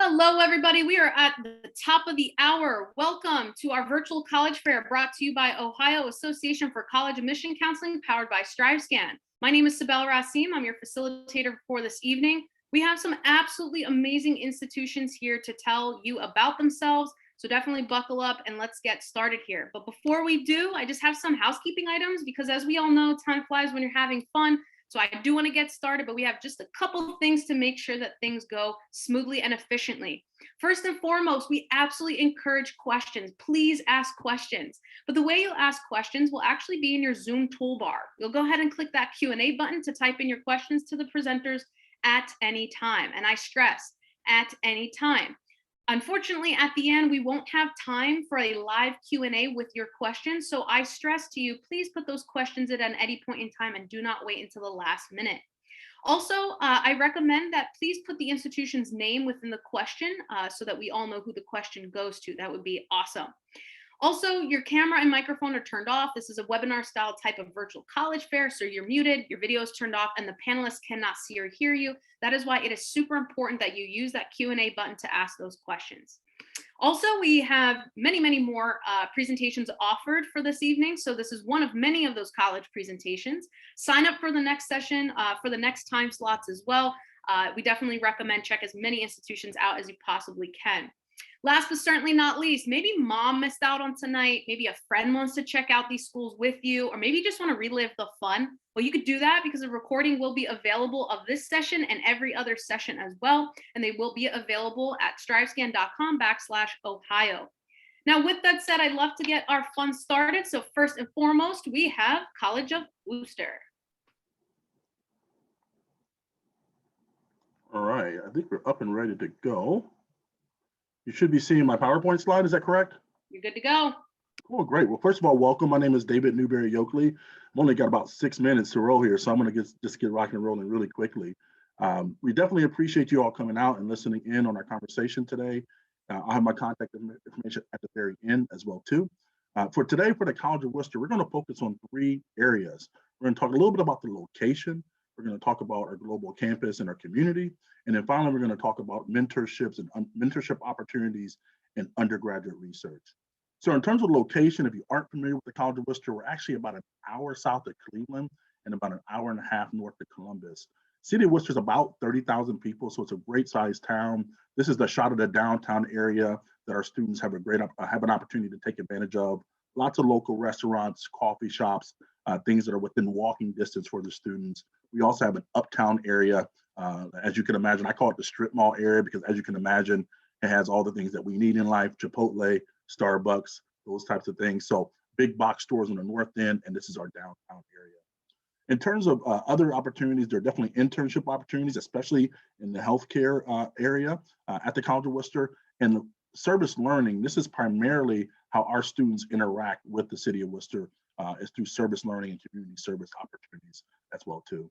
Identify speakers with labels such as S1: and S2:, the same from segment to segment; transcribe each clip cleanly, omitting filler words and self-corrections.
S1: Hello, everybody. We are at the top of the hour. Welcome to our virtual college fair brought to you by Ohio Association for College Admission Counseling, powered by StriveScan. My name is Sibel Racim. I'm your facilitator for this evening. We have some absolutely amazing institutions here to tell you about themselves. So definitely buckle up and let's get started here. But before we do, I just have some housekeeping items because as we all know, time flies when you're having fun. So I do want to get started, but we have just a couple of things to make sure that things go smoothly and efficiently. First and foremost, we absolutely encourage questions. Please ask questions. But the way you'll ask questions will actually be in your Zoom toolbar. You'll go ahead and click that Q&A button to type in your questions to the presenters at any time. And I stress, at any time. Unfortunately, at the end, we won't have time for a live Q&A with your questions. So I stress to you, please put those questions in at any point in time and do not wait until the last minute. Also, I recommend that please put the institution's name within the question so that we all know who the question goes to. That would be awesome. Also, your camera and microphone are turned off. This is a webinar style type of virtual college fair, so you're muted, your video is turned off, and the panelists cannot see or hear you. That is why it is super important that you use that Q&A button to ask those questions. Also, we have many more presentations offered for this evening. So this is one of many of those college presentations. Sign up for the next session, for the next time slots as well. We definitely recommend check as many institutions out as you possibly can. Last but certainly not least, maybe mom missed out on tonight. Maybe a friend wants to check out these schools with you, or maybe you just want to relive the fun. Well, you could do that because a recording will be available of this session and every other session as well. And they will be available at strivescan.com/Ohio. Now, with that said, I'd love to get our fun started. So first and foremost, we have College of Wooster.
S2: All right, I think we're up and ready to go. You should be seeing my PowerPoint slide, is that correct?
S1: You're good to go.
S2: Cool, great. Well, first of all, welcome. My name is David Newberry-Yoakley. I've only got about 6 minutes to roll here, so I'm gonna just get rocking and rolling really quickly. We definitely appreciate you all coming out and listening in on our conversation today. I'll have my contact information at the very end as well too. For today, for the College of Wooster, we're gonna focus on 3 areas. We're gonna talk a little bit about the location. We're going to talk about our global campus and our community. And then finally, we're going to talk about mentorships and mentorship opportunities in undergraduate research. So in terms of location, if you aren't familiar with the College of Wooster, we're actually about an hour south of Cleveland and about an hour and a half north of Columbus. City of Worcester is about 30,000 people, so it's a great sized town. This is the shot of the downtown area that our students have have an opportunity to take advantage of. Lots of local restaurants, coffee shops, things that are within walking distance for the students. We also have an uptown area. As you can imagine, I call it the strip mall area because as you can imagine, it has all the things that we need in life, Chipotle, Starbucks, those types of things. So big box stores on the north end, and this is our downtown area. In terms of other opportunities, there are definitely internship opportunities, especially in the healthcare area at the College of Wooster. And service learning, this is primarily how our students interact with the city of Worcester is through service learning and community service opportunities as well too.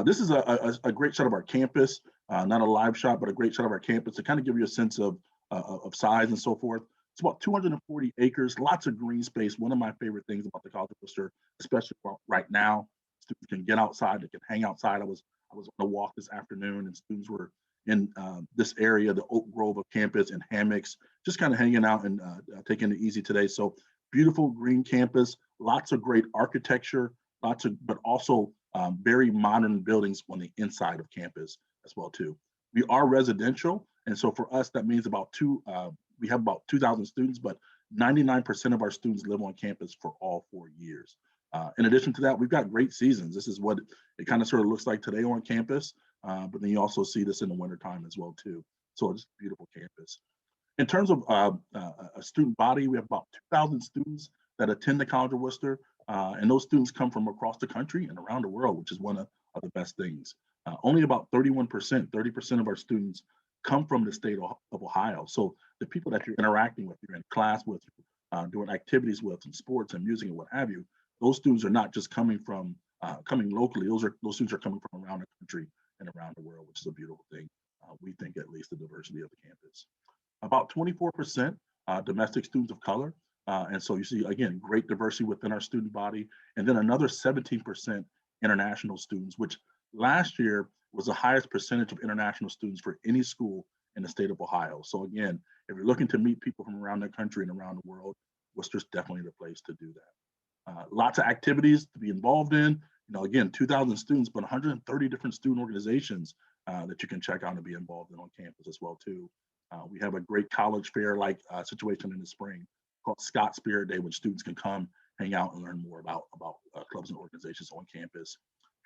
S2: This is a great shot of our campus, not a live shot, but a great shot of our campus to kind of give you a sense of size and so forth. It's about 240 acres, lots of green space. One of my favorite things about the College of Worcester, especially right now, students can get outside, they can hang outside. I was on a walk this afternoon and students were in this area, the Oak Grove of campus, in hammocks, just kind of hanging out and taking it easy today. So beautiful green campus, lots of great architecture, but also very modern buildings on the inside of campus as well too. We are residential, and so for us that means we have about 2,000 students, but 99% of our students live on campus for all 4 years. In addition to that, we've got great seasons. This is what it kind of sort of looks like today on campus, but then you also see this in the wintertime as well too. So it's a beautiful campus. In terms of a student body, we have about 2,000 students that attend the College of Wooster, and those students come from across the country and around the world, which is one of the best things. Only about 30% of our students come from the state of Ohio. So the people that you're interacting with, you're in class with, doing activities with, and sports and music and what have you, those students are not just coming locally. Those students are coming from around the country and around the world, which is a beautiful thing. We think at least the diversity of the campus. About 24% domestic students of color. And so you see, again, great diversity within our student body. And then another 17% international students, which last year was the highest percentage of international students for any school in the state of Ohio. So again, if you're looking to meet people from around the country and around the world, Wooster's definitely the place to do that. Lots of activities to be involved in. Again, 2,000 students, but 130 different student organizations that you can check out and be involved in on campus as well too. We have a great college fair-like situation in the spring called Scott Spirit Day, which students can come, hang out, and learn more about clubs and organizations on campus.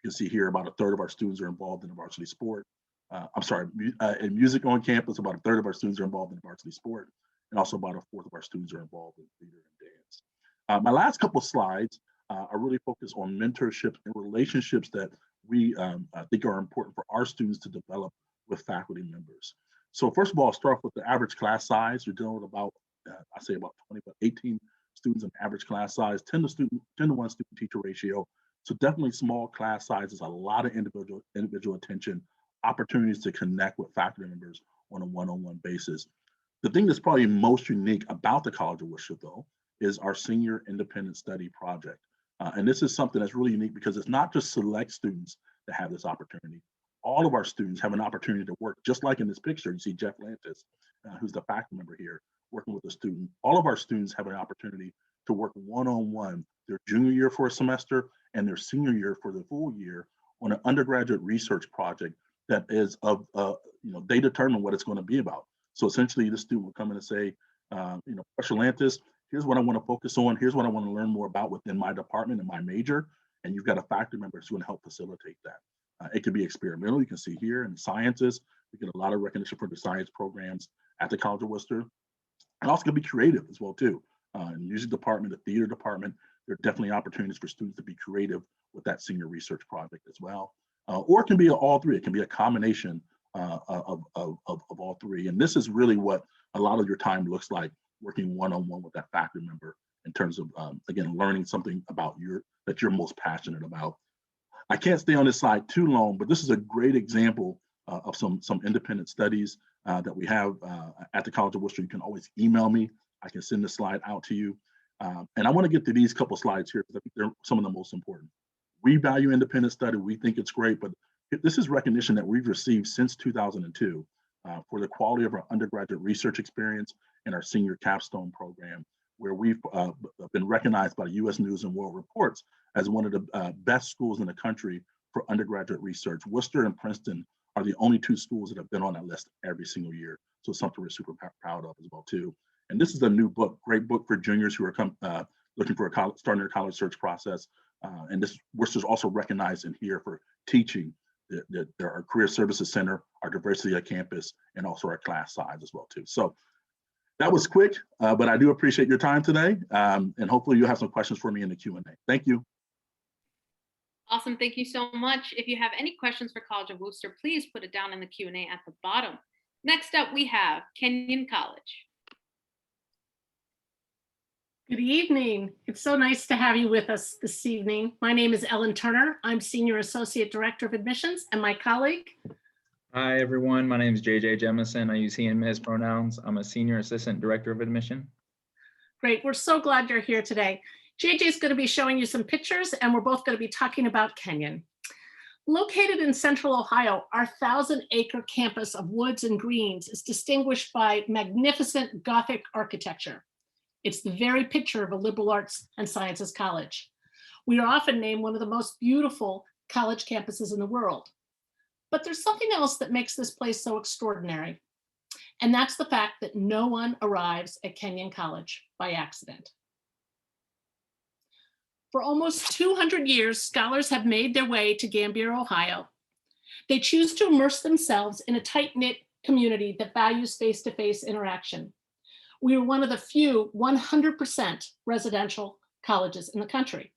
S2: You can see here about a third of our students are involved in a varsity sport. In music on campus, about a third of our students are involved in varsity sport, and also about a fourth of our students are involved in theater and dance. My last couple slides are really focused on mentorship and relationships that we think are important for our students to develop with faculty members. So first of all, I'll start with the average class size. You're dealing with about, I say about 20, but 18 students in average class size, 10 to 1 student teacher ratio. So definitely small class sizes, a lot of individual attention, opportunities to connect with faculty members on a one-on-one basis. The thing that's probably most unique about the College of Wooster, though, is our senior independent study project. And this is something that's really unique because it's not just select students that have this opportunity. All of our students have an opportunity to work, just like in this picture, you see Jeff Lantis, who's the faculty member here, working with a student. All of our students have an opportunity to work one-on-one their junior year for a semester and their senior year for the full year on an undergraduate research project that is they determine what it's going to be about. So essentially the student will come in and say, Professor Lantis, here's what I want to focus on. Here's what I want to learn more about within my department and my major. And you've got a faculty member who's going to help facilitate that. It could be experimental. You can see here in sciences, we get a lot of recognition for the science programs at the College of Wooster. And also can be creative as well too. In the music department, the theater department, there are definitely opportunities for students to be creative with that senior research project as well. Or it can be all three. It can be a combination of all three. And this is really what a lot of your time looks like, working one-on-one with that faculty member in terms of, again, learning something about that you're most passionate about. I can't stay on this slide too long, but this is a great example of some independent studies that we have at the College of Wooster. You can always email me. I can send the slide out to you. And I want to get to these couple slides here because I think they're some of the most important. We value independent study. We think it's great, but this is recognition that we've received since 2002 for the quality of our undergraduate research experience and our senior capstone program, where we've been recognized by the U.S. News and World Reports as one of the best schools in the country for undergraduate research. Wooster and Princeton are the only two schools that have been on that list every single year. So it's something we're super proud of as well too. And this is a new book, great book for juniors who are looking for starting their college search process. And Worcester's also recognized in here for teaching our Career Services Center, our diversity at campus, and also our class size as well too. So that was quick, but I do appreciate your time today. And hopefully you'll have some questions for me in the Q&A. Thank you.
S1: Awesome, thank you so much. If you have any questions for College of Wooster, please put it down in the Q&A at the bottom. Next up, we have Kenyon College.
S3: Good evening. It's so nice to have you with us this evening. My name is Ellen Turner. I'm Senior Associate Director of Admissions, and my colleague.
S4: Hi, everyone. My name is JJ Jemison. I use he and his pronouns. I'm a Senior Assistant Director of Admission.
S3: Great. We're so glad you're here today. JJ is going to be showing you some pictures, and we're both going to be talking about Kenyon. Located in Central Ohio, our 1,000-acre campus of woods and greens is distinguished by magnificent Gothic architecture. It's the very picture of a liberal arts and sciences college. We are often named one of the most beautiful college campuses in the world. But there's something else that makes this place so extraordinary. And that's the fact that no one arrives at Kenyon College by accident. For almost 200 years, scholars have made their way to Gambier, Ohio. They choose to immerse themselves in a tight-knit community that values face-to-face interaction. We are one of the few 100% residential colleges in the country.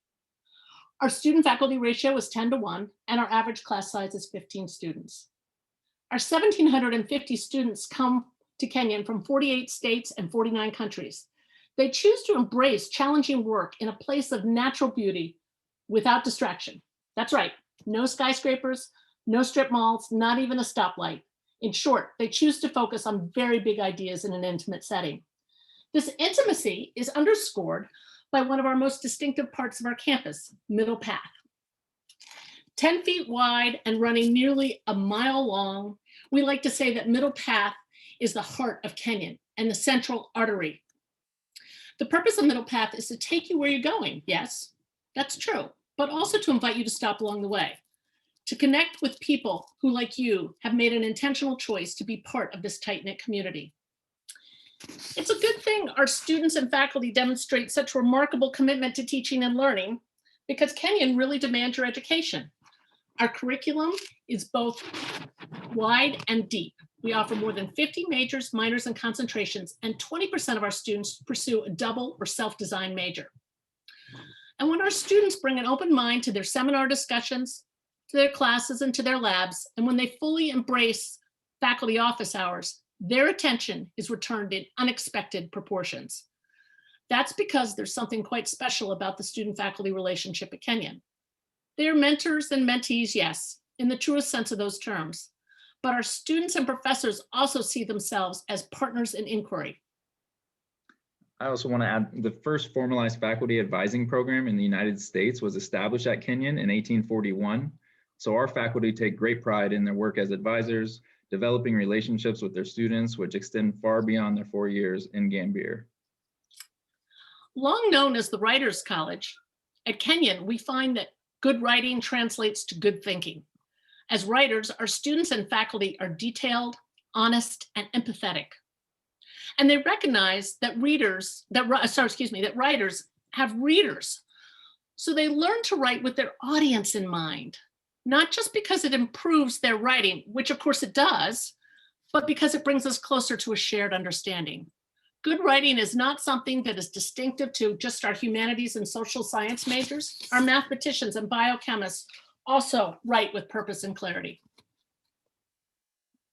S3: Our student-faculty ratio is 10 to 1, and our average class size is 15 students. Our 1,750 students come to Kenyon from 48 states and 49 countries. They choose to embrace challenging work in a place of natural beauty without distraction. That's right, no skyscrapers, no strip malls, not even a stoplight. In short, they choose to focus on very big ideas in an intimate setting. This intimacy is underscored by one of our most distinctive parts of our campus, Middle Path. 10 feet wide and running nearly a mile long, we like to say that Middle Path is the heart of Kenyon and the central artery. The purpose of Middle Path is to take you where you're going. Yes, that's true, but also to invite you to stop along the way, to connect with people who, like you, have made an intentional choice to be part of this tight-knit community. It's a good thing our students and faculty demonstrate such remarkable commitment to teaching and learning, because Kenyon really demands your education. Our curriculum is both wide and deep. We offer more than 50 majors, minors, and concentrations, and 20% of our students pursue a double or self-designed major. And when our students bring an open mind to their seminar discussions, to their classes, and to their labs, and when they fully embrace faculty office hours, their attention is returned in unexpected proportions. That's because there's something quite special about the student-faculty relationship at Kenyon. They're mentors and mentees, yes, in the truest sense of those terms, but our students and professors also see themselves as partners in inquiry.
S4: I also want to add the first formalized faculty advising program in the United States was established at Kenyon in 1841. So our faculty take great pride in their work as advisors, developing relationships with their students, which extend far beyond their 4 years in Gambier.
S3: Long known as the Writers' College, at Kenyon, we find that good writing translates to good thinking. As writers, our students and faculty are detailed, honest, and empathetic. And they recognize that writers have readers. So they learn to write with their audience in mind, not just because it improves their writing, which of course it does, but because it brings us closer to a shared understanding. Good writing is not something that is distinctive to just our humanities and social science majors. Our mathematicians and biochemists also write with purpose and clarity.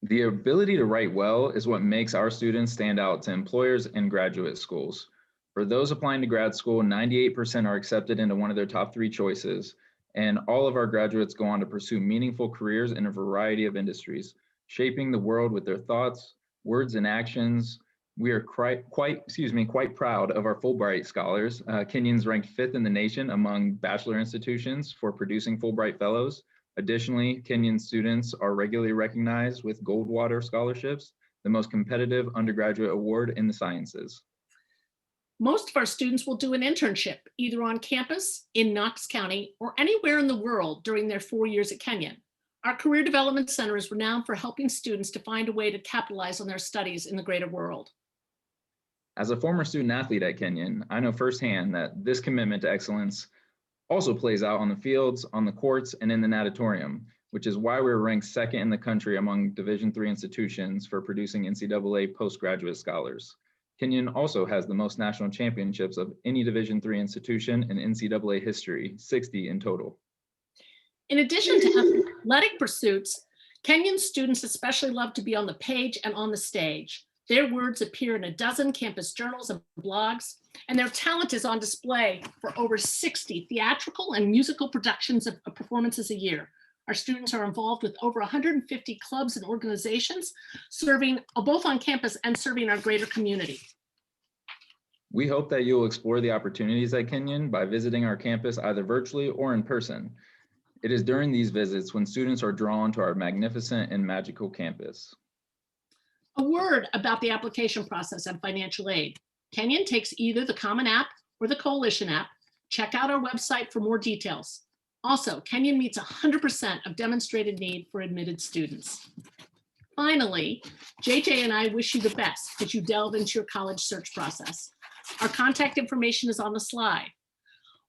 S4: The ability to write well is what makes our students stand out to employers and graduate schools. For those applying to grad school, 98% are accepted into one of their top 3 choices, and all of our graduates go on to pursue meaningful careers in a variety of industries, shaping the world with their thoughts, words, and actions. We are quite proud of our Fulbright scholars. Kenyon's ranked 5th in the nation among bachelor institutions for producing Fulbright fellows. Additionally, Kenyon students are regularly recognized with Goldwater scholarships, the most competitive undergraduate award in the sciences.
S3: Most of our students will do an internship either on campus, in Knox County, or anywhere in the world during their 4 years at Kenyon. Our Career Development Center is renowned for helping students to find a way to capitalize on their studies in the greater world.
S4: As a former student athlete at Kenyon, I know firsthand that this commitment to excellence also plays out on the fields, on the courts, and in the natatorium, which is why we're ranked 2nd in the country among Division III institutions for producing NCAA postgraduate scholars. Kenyon also has the most national championships of any Division III institution in NCAA history, 60 in total.
S3: In addition to athletic pursuits, Kenyon students especially love to be on the page and on the stage. Their words appear in a dozen campus journals and blogs, and their talent is on display for over 60 theatrical and musical productions of performances a year. Our students are involved with over 150 clubs and organizations, serving both on campus and serving our greater community.
S4: We hope that you'll explore the opportunities at Kenyon by visiting our campus either virtually or in person. It is during these visits when students are drawn to our magnificent and magical campus.
S3: A word about the application process and financial aid. Kenyon takes either the Common App or the Coalition App. Check out our website for more details. Also, Kenyon meets 100% of demonstrated need for admitted students. Finally, JJ and I wish you the best as you delve into your college search process. Our contact information is on the slide.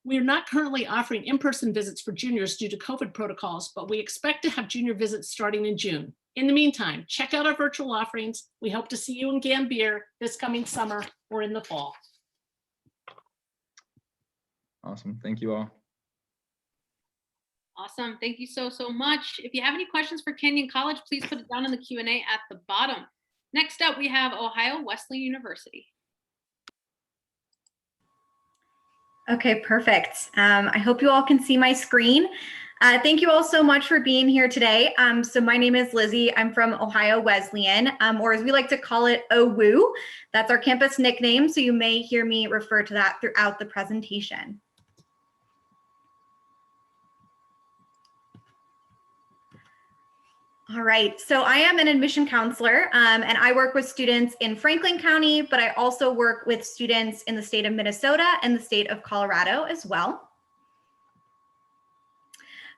S3: We are not currently offering in-person visits for juniors due to COVID protocols, but we expect to have junior visits starting in June. In the meantime, check out our virtual offerings. We hope to see you in Gambier this coming summer or in the fall.
S4: Awesome. Thank you all.
S1: Awesome. Thank you so much. If you have any questions for Kenyon College, please put it down in the Q&A at the bottom. Next up, we have Ohio Wesleyan University.
S5: Okay, perfect. I hope you all can see my screen. Thank you all so much for being here today. So my name is Lizzie. I'm from Ohio Wesleyan, or as we like to call it, OWU. That's our campus nickname, so you may hear me refer to that throughout the presentation. All right, so I am an admission counselor and I work with students in Franklin County, but I also work with students in the state of Minnesota and the state of Colorado as well.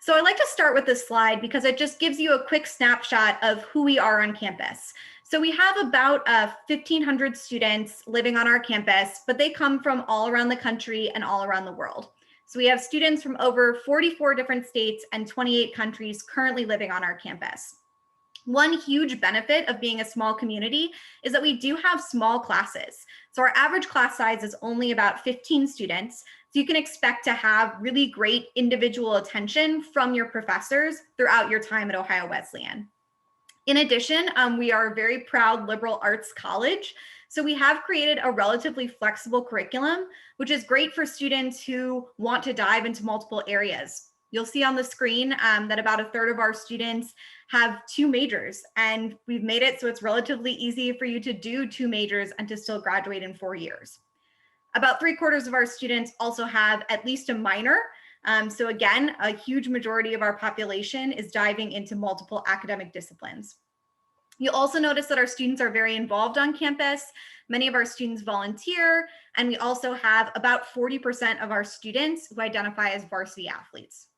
S5: So I'd like to start with this slide because it just gives you a quick snapshot of who we are on campus. So we have about 1,500 students living on our campus, but they come from all around the country and all around the world. So we have students from over 44 different states and 28 countries currently living on our campus. One huge benefit of being a small community is that we do have small classes. So our average class size is only about 15 students. So you can expect to have really great individual attention from your professors throughout your time at Ohio Wesleyan. In addition, we are a very proud liberal arts college. So we have created a relatively flexible curriculum, which is great for students who want to dive into multiple areas. You'll see on the screen that about a third of our students have 2 majors, and we've made it so it's relatively easy for you to do 2 majors and to still graduate in 4 years. About 3/4 of our students also have at least a minor. So again, a huge majority of our population is diving into multiple academic disciplines. You'll also notice that our students are very involved on campus. Many of our students volunteer, and we also have about 40% of our students who identify as varsity athletes.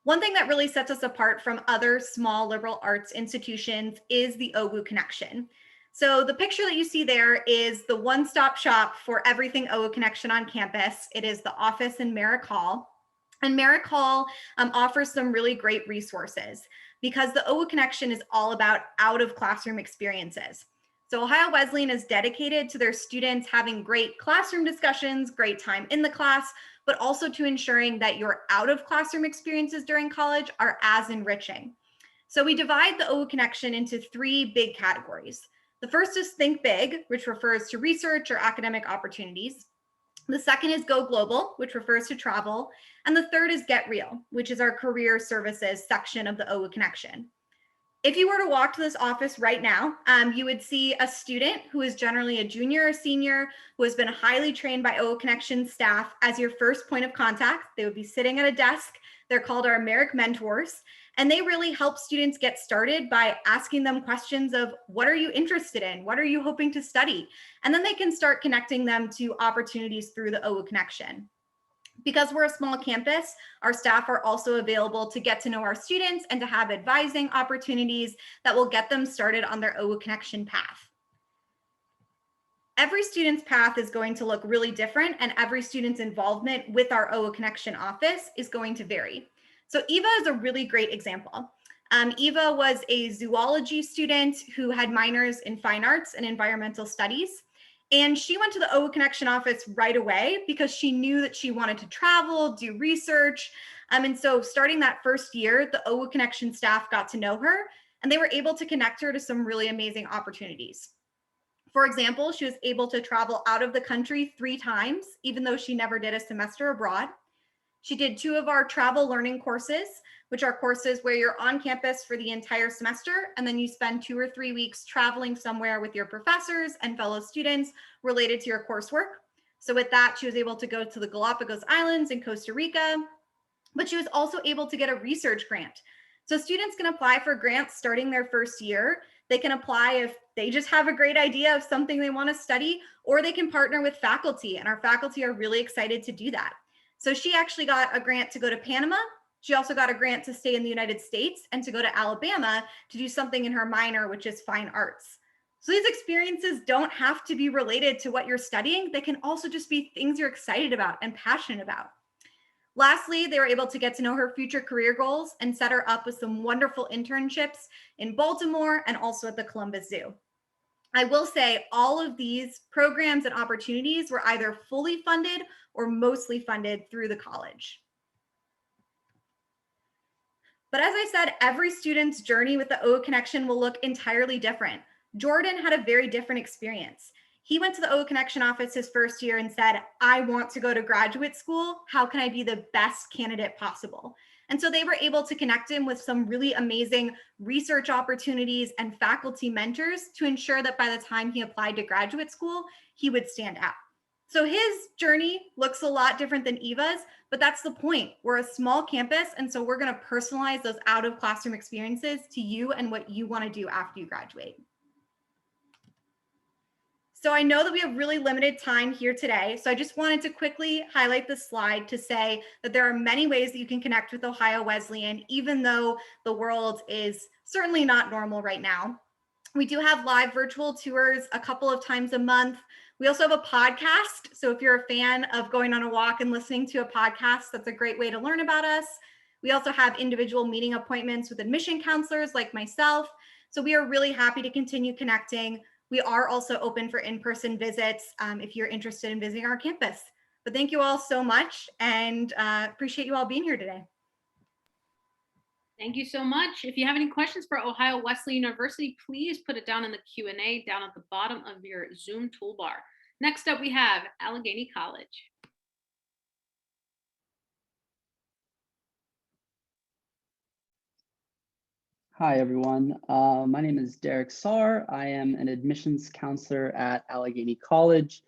S5: One thing that really sets us apart from other small liberal arts institutions is the OWU connection. So the picture that you see there is the one-stop shop for everything OWU connection on campus. It is the office in Merrick Hall. And Merrick Hall offers some really great resources because the OWU connection is all about out of classroom experiences. So Ohio Wesleyan is dedicated to their students having great classroom discussions, great time in the class, but also to ensuring that your out of classroom experiences during college are as enriching. So we divide the OWU connection into 3 big categories. The first is Think Big, which refers to research or academic opportunities. The second is Go Global, which refers to travel. And the third is Get Real, which is our career services section of the OWU connection. If you were to walk to this office right now, you would see a student who is generally a junior or senior who has been highly trained by OWU Connection staff as your first point of contact. They would be sitting at a desk. They're called our Merrick Mentors, and they really help students get started by asking them questions of what are you interested in? What are you hoping to study? And then they can start connecting them to opportunities through the OWU connection. Because we're a small campus, our staff are also available to get to know our students and to have advising opportunities that will get them started on their OWU connection path. Every student's path is going to look really different, and every student's involvement with our OWU connection office is going to vary. So Eva is a really great example. Eva was a zoology student who had minors in fine arts and environmental studies. And she went to the OWU Connection office right away because she knew that she wanted to travel, do research. And so starting that first year, the OWU Connection staff got to know her, and they were able to connect her to some really amazing opportunities. For example, she was able to travel out of the country 3 times, even though she never did a semester abroad. She did 2 of our travel learning courses, which are courses where you're on campus for the entire semester, and then you spend 2 or 3 weeks traveling somewhere with your professors and fellow students related to your coursework. So with that, she was able to go to the Galapagos Islands in Costa Rica, but she was also able to get a research grant. So students can apply for grants starting their first year. They can apply if they just have a great idea of something they want to study, or they can partner with faculty, and our faculty are really excited to do that. So she actually got a grant to go to Panama. She also got a grant to stay in the United States and to go to Alabama to do something in her minor, which is fine arts. So these experiences don't have to be related to what you're studying. They can also just be things you're excited about and passionate about. Lastly, they were able to get to know her future career goals and set her up with some wonderful internships in Baltimore and also at the Columbus Zoo. I will say all of these programs and opportunities were either fully funded or mostly funded through the college. But as I said, every student's journey with the OWU Connection will look entirely different. Jordan had a very different experience. He went to the OWU Connection office his first year and said, I want to go to graduate school. How can I be the best candidate possible? And so they were able to connect him with some really amazing research opportunities and faculty mentors to ensure that by the time he applied to graduate school, he would stand out. So his journey looks a lot different than Eva's, but that's the point. We're a small campus, and so we're going to personalize those out of classroom experiences to you and what you want to do after you graduate. So I know that we have really limited time here today, so I just wanted to quickly highlight this slide to say that there are many ways that you can connect with Ohio Wesleyan, even though the world is certainly not normal right now. We do have live virtual tours a couple of times a month. We also have a podcast. So if you're a fan of going on a walk and listening to a podcast, that's a great way to learn about us. We also have individual meeting appointments with admission counselors like myself. So we are really happy to continue connecting. We are also open for in-person visits if you're interested in visiting our campus. But thank you all so much, and appreciate you all being here today.
S1: Thank you so much. If you have any questions for Ohio Wesleyan University, please put it down in the Q&A down at the bottom of your Zoom toolbar. Next up, we have Allegheny College.
S6: Hi, everyone. My name is Derek Saar. I am an admissions counselor at Allegheny College.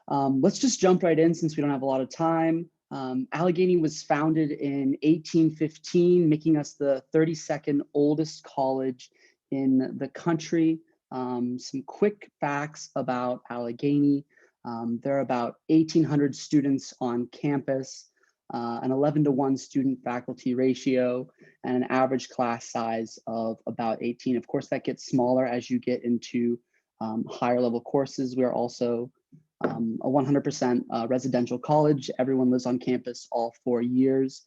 S6: Let's just jump right in since we don't have a lot of time. Allegheny was founded in 1815, making us the 32nd oldest college in the country. Some quick facts about Allegheny. There are about 1,800 students on campus, an 11-to-1 student faculty ratio, and an average class size of about 18. Of course, that gets smaller as you get into higher level courses. We are also a 100% residential college. Everyone lives on campus all 4 years.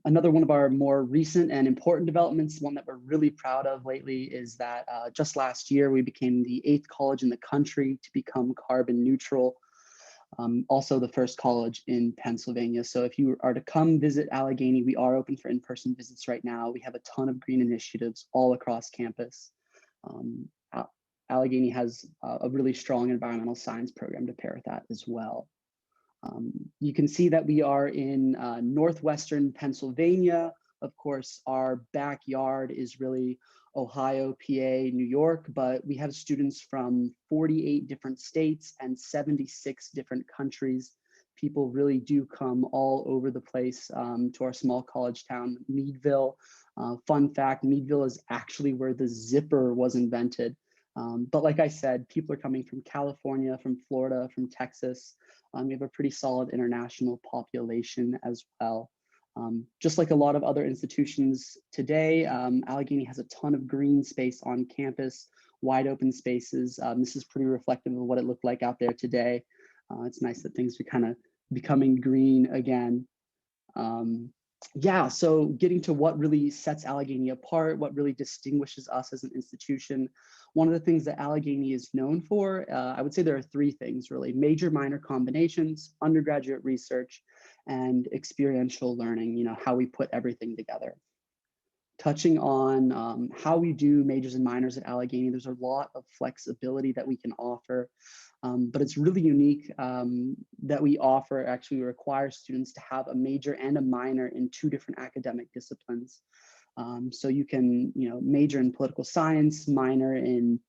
S6: Another one of our more recent and important developments, one that we're really proud of lately, is that just last year we became the 8th college in the country to become carbon neutral. Also the first college in Pennsylvania. So if you are to come visit Allegheny, we are open for in-person visits right now. We have a ton of green initiatives all across campus. Allegheny has a really strong environmental science program to pair with that as well. You can see that we are in northwestern Pennsylvania. Of course, our backyard is really Ohio, PA, New York, but we have students from 48 different states and 76 different countries. People really do come all over the place to our small college town, Meadville. Fun fact, Meadville is actually where the zipper was invented. But like I said, people are coming from California, from Florida, from Texas. We have a pretty solid international population as well. Just like a lot of other institutions today, Allegheny has a ton of green space on campus, wide open spaces. This is pretty reflective of what it looked like out there today. It's nice that things are kind of becoming green again. Yeah, so getting to what really sets Allegheny apart, what really distinguishes us as an institution. One of the things that Allegheny is known for, I would say there are 3 things really: major minor combinations, undergraduate research, and experiential learning, how we put everything together. Touching on how we do majors and minors at Allegheny, there's a lot of flexibility that we can offer, but it's really unique that we actually require students to have a major and a minor in 2 different academic disciplines. So you can, major in political science, minor in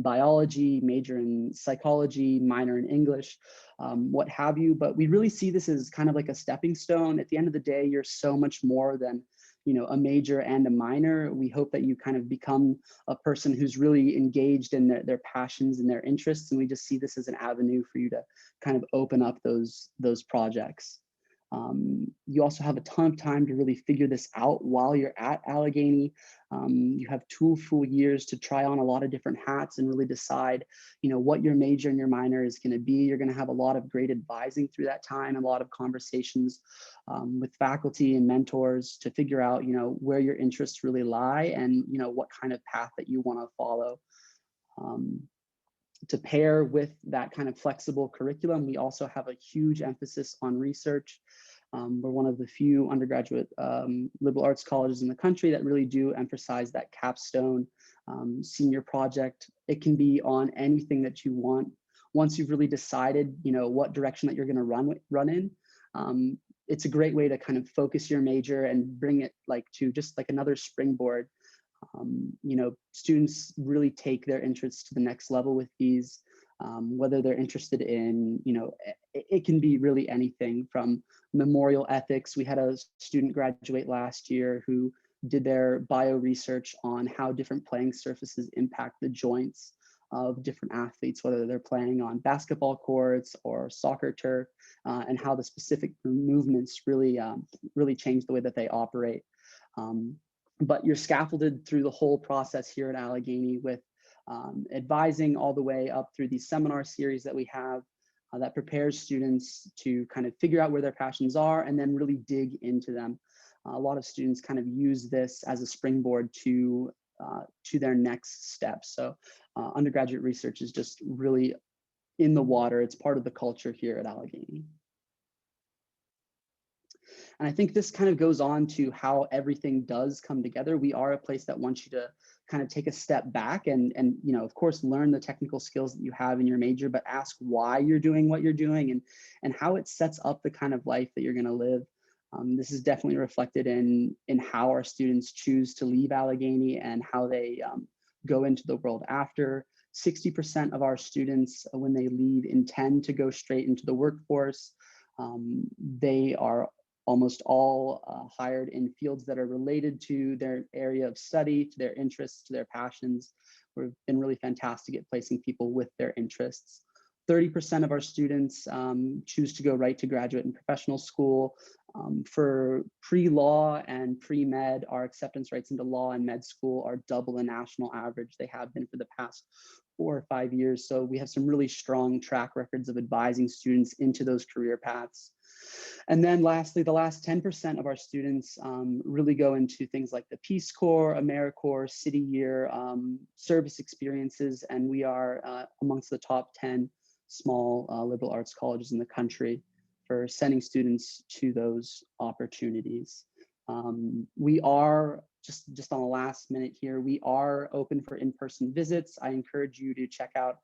S6: biology, major in psychology, minor in English, what have you. But we really see this as kind of like a stepping stone. At the end of the day, you're so much more than a major and a minor. We hope that you kind of become a person who's really engaged in their passions and their interests. And we just see this as an avenue for you to kind of open up those projects. You also have a ton of time to really figure this out while you're at Allegheny. You have 2 full years to try on a lot of different hats and really decide, what your major and your minor is going to be. You're going to have a lot of great advising through that time, a lot of conversations with faculty and mentors to figure out, where your interests really lie and, what kind of path that you want to follow. To pair with that kind of flexible curriculum, we also have a huge emphasis on research. We're one of the few undergraduate liberal arts colleges in the country that really do emphasize that capstone senior project. It can be on anything that you want. Once you've really decided, what direction that you're going to run in, it's a great way to kind of focus your major and bring it to just like another springboard. Students really take their interests to the next level with these. whether they're interested in, it can be really anything from memorial ethics. We had a student graduate last year who did their bio research on how different playing surfaces impact the joints of different athletes, whether they're playing on basketball courts or soccer turf, and how the specific movements really change the way that they operate. But you're scaffolded through the whole process here at Allegheny with advising all the way up through these seminar series that we have that prepares students to kind of figure out where their passions are and then really dig into them. A lot of students kind of use this as a springboard to their next steps. So undergraduate research is just really in the water. It's part of the culture here at Allegheny. And I think this kind of goes on to how everything does come together. We are a place that wants you to kind of take a step back and of course, learn the technical skills that you have in your major, but ask why you're doing what you're doing and how it sets up the kind of life that you're going to live. This is definitely reflected in how our students choose to leave Allegheny and how they go into the world after. 60% of our students, when they leave, intend to go straight into the workforce. They are almost all hired in fields that are related to their area of study, to their interests, to their passions. We've been really fantastic at placing people with their interests. 30% of our students choose to go right to graduate and professional school. For pre-law and pre-med, our acceptance rates into law and med school are double the national average. They have been for the past 4 or 5 years. So we have some really strong track records of advising students into those career paths. And then lastly, the last 10% of our students really go into things like the Peace Corps, AmeriCorps, City Year, service experiences, and we are amongst the top 10 small liberal arts colleges in the country for sending students to those opportunities. We are, just on the last minute here, we are open for in-person visits. I encourage you to check out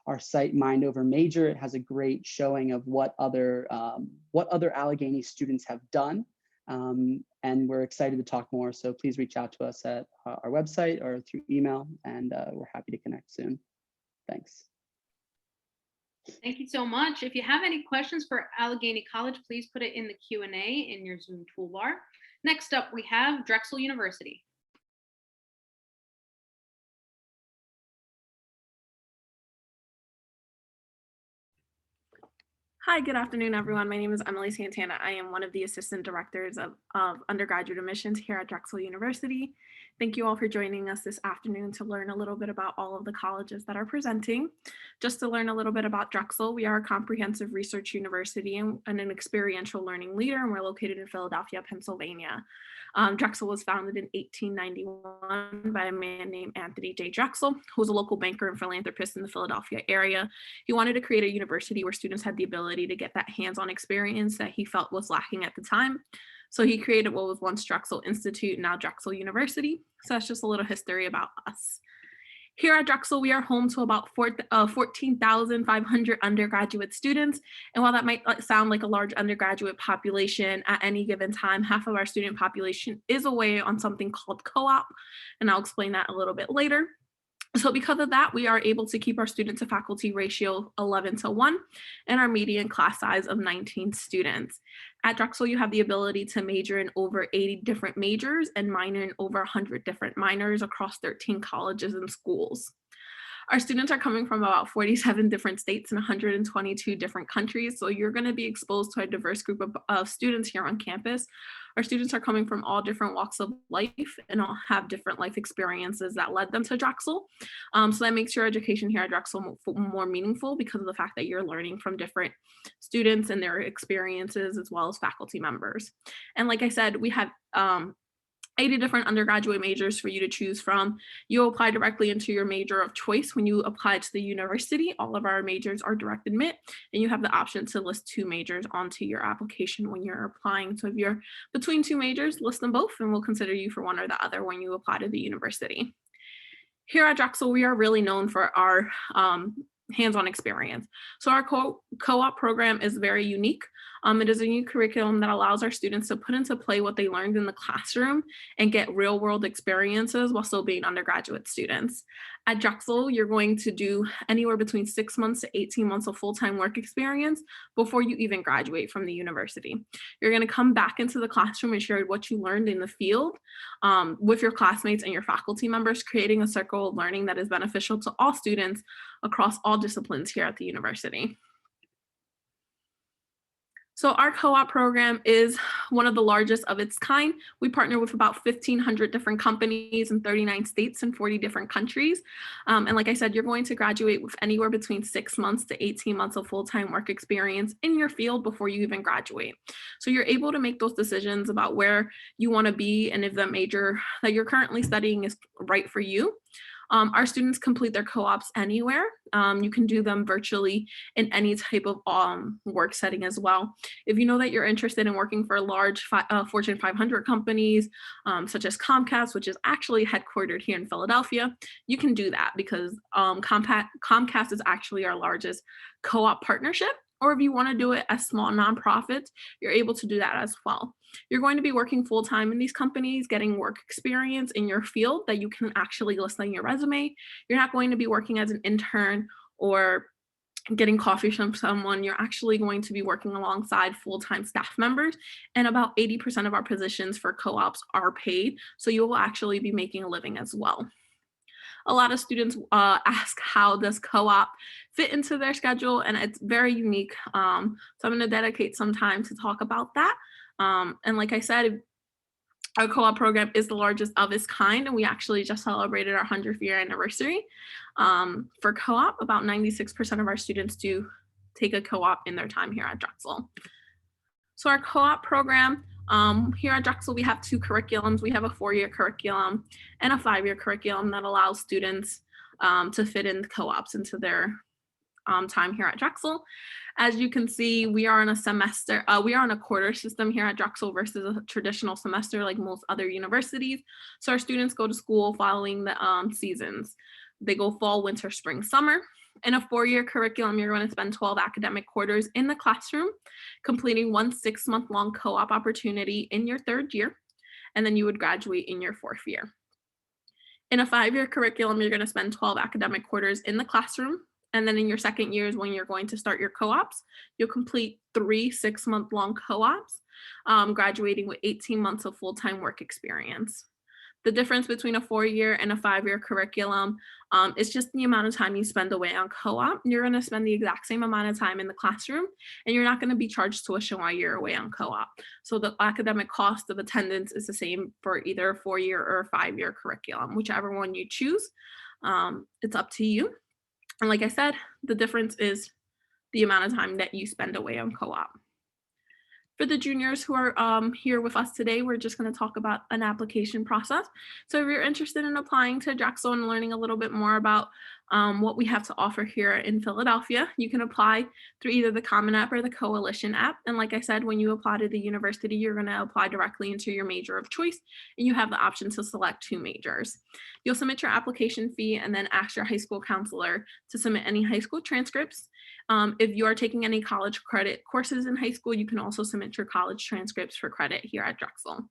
S6: our site, Mind Over Major. It has a great showing of what other Allegheny students have done. And we're excited to talk more. So please reach out to us at our website or through email, and we're happy to connect soon. Thanks.
S1: Thank you so much. If you have any questions for Allegheny College, please put it in the Q&A in your Zoom toolbar. Next up, we have Drexel University.
S7: Hi, good afternoon, everyone. My name is Emily Santana. I am one of the assistant directors of undergraduate admissions here at Drexel University. Thank you all for joining us this afternoon to learn a little bit about all of the colleges that are presenting. Just to learn a little bit about Drexel, we are a comprehensive research university and an experiential learning leader, and we're located in Philadelphia, Pennsylvania. Drexel was founded in 1891 by a man named Anthony J. Drexel, who was a local banker and philanthropist in the Philadelphia area. He wanted to create a university where students had the ability to get that hands-on experience that he felt was lacking at the time. So he created what was once Drexel Institute, now Drexel University. So that's just a little history about us. Here at Drexel, we are home to about 14,500 undergraduate students. And while that might sound like a large undergraduate population at any given time, half of our student population is away on something called co-op. And I'll explain that a little bit later. So because of that, we are able to keep our student to faculty ratio 11:1 and our median class size of 19 students. At Drexel, you have the ability to major in over 80 different majors and minor in over 100 different minors across 13 colleges and schools. Our students are coming from about 47 different states and 122 different countries. So you're going to be exposed to a diverse group of students here on campus. Our students are coming from all different walks of life and all have different life experiences that led them to Drexel. So that makes your education here at Drexel more meaningful because of the fact that you're learning from different students and their experiences as well as faculty members. And like I said, we have 80 different undergraduate majors for you to choose from. You apply directly into your major of choice when you apply to the university. All of our majors are direct admit, and you have the option to list 2 majors onto your application when you're applying. So if you're between 2 majors, list them both, and we'll consider you for one or the other when you apply to the university. Here at Drexel, we are really known for our hands-on experience. So our co-op program is very unique. It is a new curriculum that allows our students to put into play what they learned in the classroom and get real world experiences while still being undergraduate students. At Drexel, you're going to do anywhere between 6 months to 18 months of full-time work experience before you even graduate from the university. You're going to come back into the classroom and share what you learned in the field with your classmates and your faculty members, creating a circle of learning that is beneficial to all students across all disciplines here at the university. So our co-op program is one of the largest of its kind. We partner with about 1,500 different companies in 39 states and 40 different countries. And like I said, you're going to graduate with anywhere between 6 months to 18 months of full-time work experience in your field before you even graduate. So you're able to make those decisions about where you want to be and if the major that you're currently studying is right for you. Our students complete their co-ops anywhere. You can do them virtually in any type of work setting as well. If you know that you're interested in working for large Fortune 500 companies, such as Comcast, which is actually headquartered here in Philadelphia, you can do that because Comcast is actually our largest co-op partnership. Or if you want to do it as small nonprofits, you're able to do that as well. You're going to be working full-time in these companies, getting work experience in your field that you can actually list on your resume. You're not going to be working as an intern or getting coffee from someone. You're actually going to be working alongside full-time staff members, and about 80% of our positions for co-ops are paid, so you will actually be making a living as well. A lot of students ask how does co-op fit into their schedule, and it's very unique. So I'm going to dedicate some time to talk about that. And like I said, our co-op program is the largest of its kind, and we actually just celebrated our 100th year anniversary. For co-op, about 96% of our students do take a co-op in their time here at Drexel. So our co-op program, here at Drexel, we have 2 curriculums. We have a 4-year curriculum and a 5-year curriculum that allows students to fit in co-ops into their time here at Drexel. As you can see, we are on a semester, we are on a quarter system here at Drexel versus a traditional semester like most other universities. So our students go to school following the seasons. They go fall, winter, spring, summer. In a 4-year curriculum, you're going to spend 12 academic quarters in the classroom, completing 1 6-month-long co-op opportunity in your 3rd year, and then you would graduate in your 4th year. In a 5-year curriculum, you're going to spend 12 academic quarters in the classroom, and then in your 2nd year is when you're going to start your co-ops. You'll complete 3 6-month-long co-ops, graduating with 18 months of full-time work experience. The difference between a 4-year and a 5-year curriculum is just the amount of time you spend away on co-op. You're going to spend the exact same amount of time in the classroom, and you're not going to be charged tuition while you're away on co-op. So the academic cost of attendance is the same for either a 4-year or a 5-year curriculum, whichever one you choose. It's up to you. And like I said, the difference is the amount of time that you spend away on co-op. For the juniors who are here with us today, we're just going to talk about an application process. So if you're interested in applying to Drexel and learning a little bit more about what we have to offer here in Philadelphia, you can apply through either the Common App or the Coalition app. And like I said, when you apply to the university, you're going to apply directly into your major of choice, and you have the option to select 2 majors. You'll submit your application fee and then ask your high school counselor to submit any high school transcripts. If you are taking any college credit courses in high school, you can also submit your college transcripts for credit here at Drexel.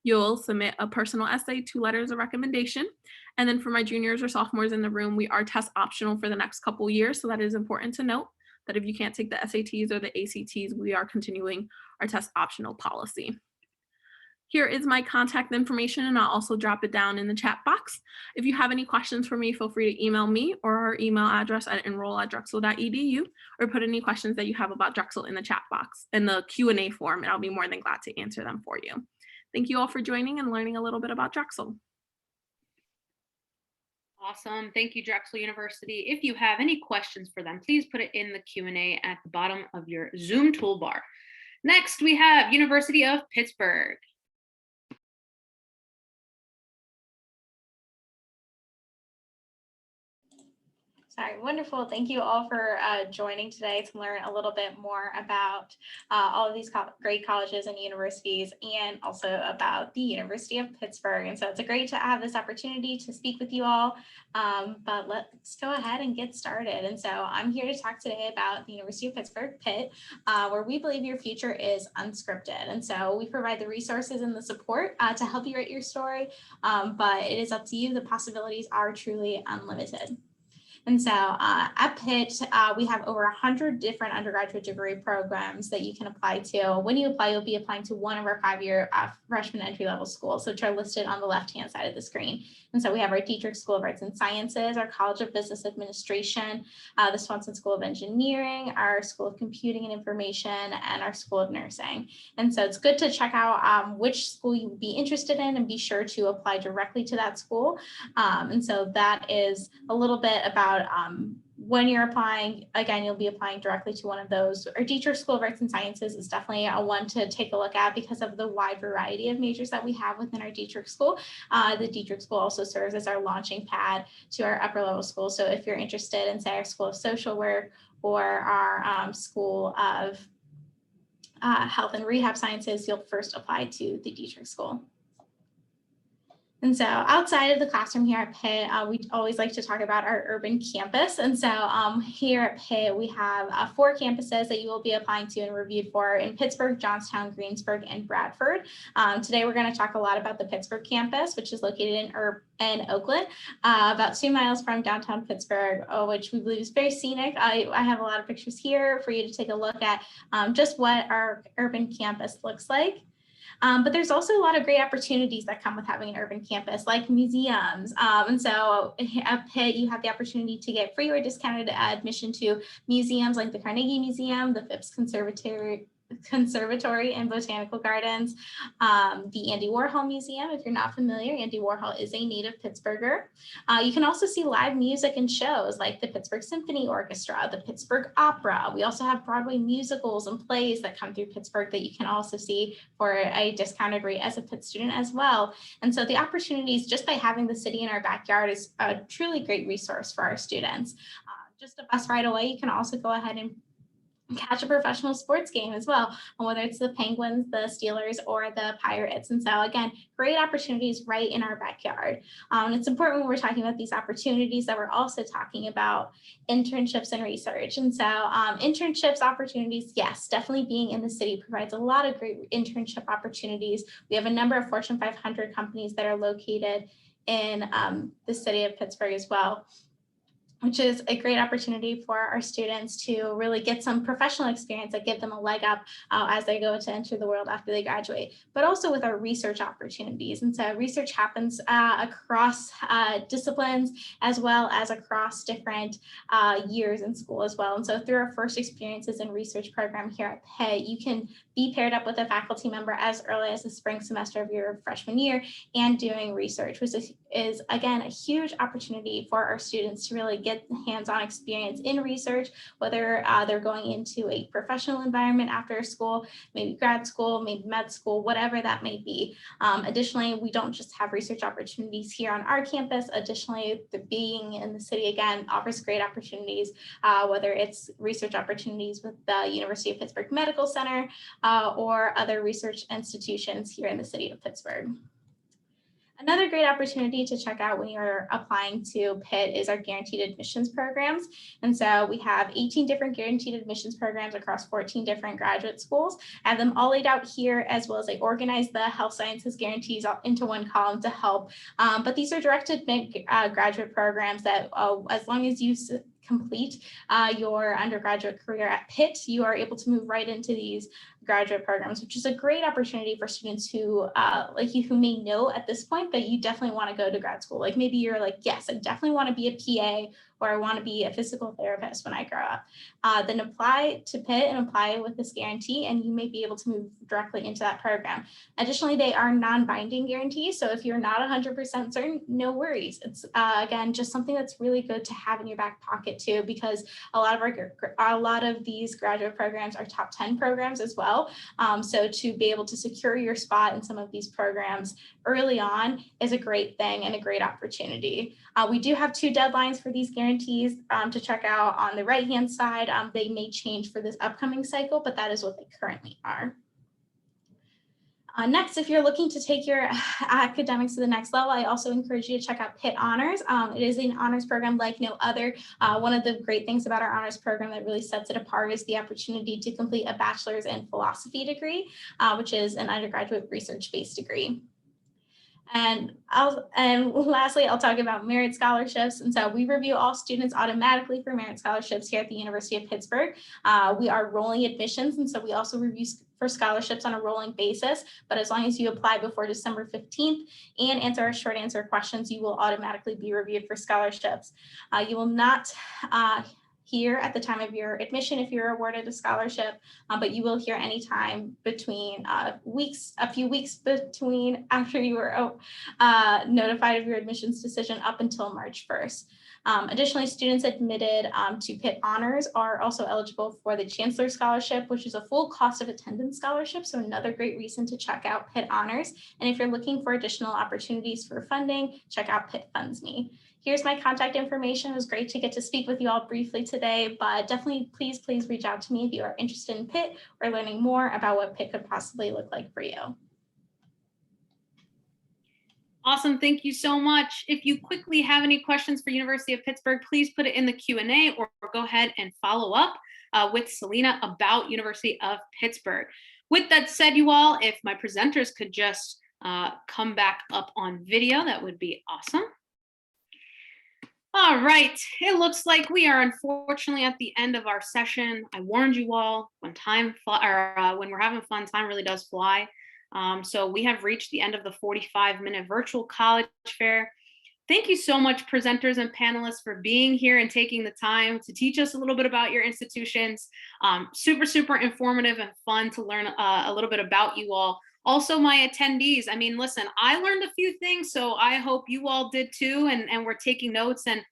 S7: You'll submit a personal essay, 2 letters of recommendation. And then for my juniors or sophomores in the room, we are test optional for the next couple years. So that is important to note that if you can't take the SATs or the ACTs, we are continuing our test optional policy. Here is my contact information, and I'll also drop it down in the chat box. If you have any questions for me, feel free to email me or our email address at enroll@drexel.edu, or put any questions that you have about Drexel in the chat box, in the Q&A form, and I'll be more than glad to answer them for you. Thank you all for joining and learning a little bit about Drexel.
S1: Awesome. Thank you, Drexel University. If you have any questions for them, please put it in the Q&A at the bottom of your Zoom toolbar. Next, we have University of Pittsburgh.
S8: All right, wonderful. Thank you all for joining today to learn a little bit more about all of these great colleges and universities, and also about the University of Pittsburgh. And so it's great to have this opportunity to speak with you all, but let's go ahead and get started. And so I'm here to talk today about the University of Pittsburgh, Pitt, where we believe your future is unscripted. And so we provide the resources and the support to help you write your story, but it is up to you. The possibilities are truly unlimited. And so at Pitt, we have over 100 different undergraduate degree programs that you can apply to. When you apply, you'll be applying to one of our 5-year freshman entry-level schools, which are listed on the left-hand side of the screen. And so we have our Dietrich School of Arts and Sciences, our College of Business Administration, the Swanson School of Engineering, our School of Computing and Information, and our School of Nursing. And so it's good to check out which school you would be interested in and be sure to apply directly to that school. And so that is a little bit about when you're applying. Again, you'll be applying directly to one of those. Our Dietrich School of Arts and Sciences is definitely a one to take a look at because of the wide variety of majors that we have within our Dietrich School. The Dietrich School also serves as our launching pad to our upper level school. So if you're interested in, say, our School of Social Work or our School of Health and Rehab Sciences, you'll first apply to the Dietrich School. And so outside of the classroom here at Pitt, we always like to talk about our urban campus. And so here at Pitt, we have 4 campuses that you will be applying to and reviewed for in Pittsburgh, Johnstown, Greensburg, and Bradford. Today, we're going to talk a lot about the Pittsburgh campus, which is located in Oakland, about 2 miles from downtown Pittsburgh, which we believe is very scenic. I have a lot of pictures here for you to take a look at just what our urban campus looks like. But there's also a lot of great opportunities that come with having an urban campus, like museums. And so at Pitt, you have the opportunity to get free or discounted admission to museums like the Carnegie Museum, the Phipps Conservatory and Botanical Gardens, the Andy Warhol Museum. If you're not familiar, Andy Warhol is a native Pittsburgher. You can also see live music and shows like the Pittsburgh Symphony Orchestra, the Pittsburgh Opera. We also have Broadway musicals and plays that come through Pittsburgh that you can also see for a discounted rate as a Pitt student as well. And so the opportunities just by having the city in our backyard is a truly great resource for our students. Just a bus ride away, you can also go ahead and catch a professional sports game as well, whether it's the Penguins, the Steelers, or the Pirates. And so again, great opportunities right in our backyard. And it's important when we're talking about these opportunities that we're also talking about internships and research. And so internships opportunities, yes, definitely being in the city provides a lot of great internship opportunities. We have a number of Fortune 500 companies that are located in the city of Pittsburgh as well, which is a great opportunity for our students to really get some professional experience that give them a leg up as they go to enter the world after they graduate, but also with our research opportunities. And so research happens across disciplines as well as across different years in school as well. And so through our first experiences in research program here at Pitt, you can be paired up with a faculty member as early as the spring semester of your freshman year and doing research, which is again, a huge opportunity for our students to really get hands-on experience in research, whether they're going into a professional environment after school, maybe grad school, maybe med school, whatever that may be. Additionally, we don't just have research opportunities here on our campus. Additionally, being in the city again offers great opportunities, whether it's research opportunities with the University of Pittsburgh Medical Center or other research institutions here in the city of Pittsburgh. Another great opportunity to check out when you're applying to Pitt is our guaranteed admissions programs. And so we have 18 different guaranteed admissions programs across 14 different graduate schools. I have them all laid out here, as well as I organized the health sciences guarantees into one column to help. But these are directed graduate programs that as long as you complete your undergraduate career at Pitt, you are able to move right into these graduate programs, which is a great opportunity for students who like you who may know at this point that you definitely want to go to grad school. Like maybe you're like, yes, I definitely want to be a PA, or I want to be a physical therapist when I grow up. Then apply to Pitt and apply with this guarantee, and you may be able to move directly into that program. Additionally, they are non-binding guarantees. So if you're not 100% certain, no worries. It's again, just something that's really good to have in your back pocket too, because a lot of these graduate programs are top 10 programs as well. So to be able to secure your spot in some of these programs early on is a great thing and a great opportunity. We do have 2 deadlines for these guarantees guarantees to check out on the right-hand side. They may change for this upcoming cycle, but that is what they currently are. Next, if you're looking to take your academics to the next level, I also encourage you to check out Pitt Honors. It is an honors program like no other. One of the great things about our honors program that really sets it apart is the opportunity to complete a bachelor's in philosophy degree, which is an undergraduate research-based degree. And lastly, I'll talk about merit scholarships. And so we review all students automatically for merit scholarships here at the University of Pittsburgh. We are rolling admissions, and so we also review for scholarships on a rolling basis. But as long as you apply before December 15th and answer our short answer questions, you will automatically be reviewed for scholarships. You will not hear at the time of your admission if you're awarded a scholarship, but you will hear anytime between a few weeks between after you were notified of your admissions decision up until March 1st. Additionally, students admitted to Pitt Honors are also eligible for the Chancellor Scholarship, which is a full cost of attendance scholarship. So another great reason to check out Pitt Honors. And if you're looking for additional opportunities for funding, check out Pitt Funds Me. Here's my contact information. It was great to get to speak with you all briefly today, but definitely please reach out to me if you are interested in Pitt or learning more about what Pitt could possibly look like for you.
S1: Awesome, thank you so much. If you quickly have any questions for University of Pittsburgh, please put it in the Q&A or go ahead and follow up with Selena about University of Pittsburgh. With that said, you all, if my presenters could just come back up on video, that would be awesome. All right, it looks like we are unfortunately at the end of our session. I warned you all when we're having fun, time really does fly. So we have reached the end of the 45-minute virtual college fair. Thank you so much, presenters and panelists, for being here and taking the time to teach us a little bit about your institutions. Super informative and fun to learn a little bit about you all. Also, my attendees, I mean, listen, I learned a few things, so I hope you all did too, and we're taking notes and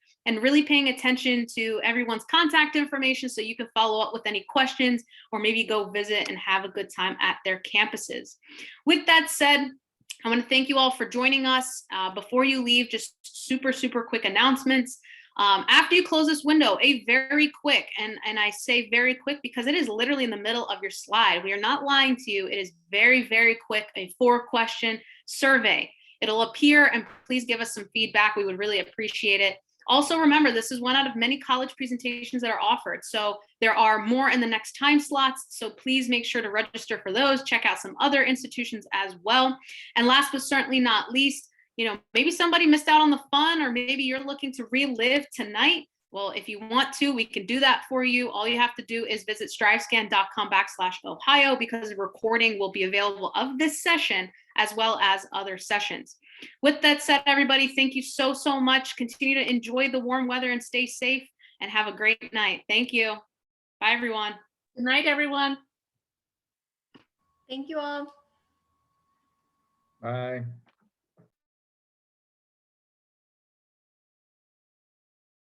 S1: really paying attention to everyone's contact information so you can follow up with any questions or maybe go visit and have a good time at their campuses. With that said, I want to thank you all for joining us. Before you leave, just super quick announcements. After you close this window, a very quick, and I say very quick because it is literally in the middle of your slide. We are not lying to you. It is very quick, a 4-question survey. It'll appear, and please give us some feedback. We would really appreciate it. Also, remember, this is one out of many college presentations that are offered. So there are more in the next time slots. So please make sure to register for those. Check out some other institutions as well. And last but certainly not least, maybe somebody missed out on the fun, or maybe you're looking to relive tonight. Well, if you want to, we can do that for you. All you have to do is visit strivescan.com/Ohio, because a recording will be available of this session as well as other sessions. With that said, everybody, thank you so much. Continue to enjoy the warm weather and stay safe, and have a great night. Thank you. Bye, everyone.
S3: Good night, everyone.
S5: Thank you all.
S4: Bye.